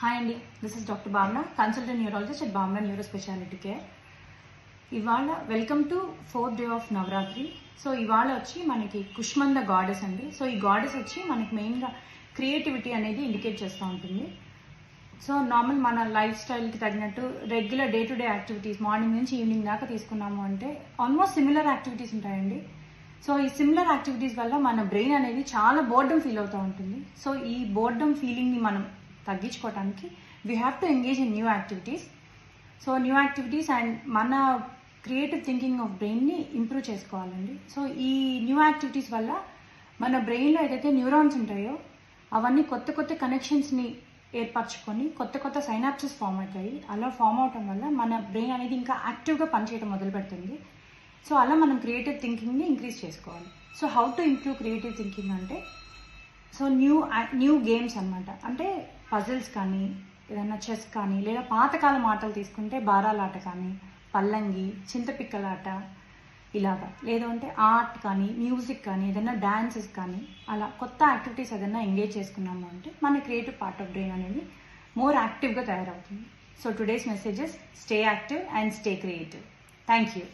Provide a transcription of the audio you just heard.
Hi అండి, this is doctor Bhavana, consultant neurologist at Bhavana neuro speciality care. ఇవాళ welcome to 4th day of Navaratri. So ఇవాళ వచ్చి మనకి Kushmanda goddess అండి. సో ఈ గాడెస్ వచ్చి మనకి మెయిన్గా క్రియేటివిటీ అనేది ఇండికేట్ చేస్తూ ఉంటుంది. సో నార్మల్ మన లైఫ్ స్టైల్కి తగినట్టు regular day to day activities morning నుంచి ఈవినింగ్ దాకా తీసుకున్నాము అంటే ఆల్మోస్ట్ సిమిలర్ యాక్టివిటీస్ ఉంటాయండి. సో ఈ సిమిలర్ యాక్టివిటీస్ వల్ల మన బ్రెయిన్ అనేది చాలా బోర్డమ్ ఫీల్ అవుతూ ఉంటుంది. సో ఈ బోర్డమ్ ఫీలింగ్ని మనం తగ్గించుకోవడానికి we have to engage in new activities. So new activities and మన క్రియేటివ్ థింకింగ్ ఆఫ్ బ్రెయిన్ని ఇంప్రూవ్ చేసుకోవాలండి. సో ఈ న్యూ యాక్టివిటీస్ వల్ల మన బ్రెయిన్లో ఏదైతే న్యూరాన్స్ ఉంటాయో అవన్నీ కొత్త కొత్త కనెక్షన్స్ని ఏర్పరచుకొని కొత్త కొత్త సైనాప్సెస్ ఫామ్ అవుతాయి. అలా ఫామ్ అవటం వల్ల మన బ్రెయిన్ అనేది ఇంకా యాక్టివ్గా పనిచేయడం మొదలు పెడుతుంది. సో అలా మనం క్రియేటివ్ థింకింగ్ని ఇంక్రీజ్ చేసుకోవాలి. So how to improve creative thinking అంటే సో న్యూ గేమ్స్ అనమాట. అంటే పజిల్స్ కానీ ఏదైనా చెస్ కానీ లేదా పాతకాలం ఆటలు తీసుకుంటే బారాలాట కానీ పల్లంగి చింతపిక్కలాట ఇలాగా, లేదంటే ఆర్ట్ కానీ మ్యూజిక్ కానీ ఏదైనా డాన్సెస్ కానీ అలా కొత్త యాక్టివిటీస్ ఏదైనా ఎంగేజ్ చేసుకున్నాము అంటే మన క్రియేటివ్ పార్ట్ ఆఫ్ బ్రెయిన్ అనేది మోర్ యాక్టివ్గా తయారవుతుంది. So today's messages: stay active and stay creative. Thank you.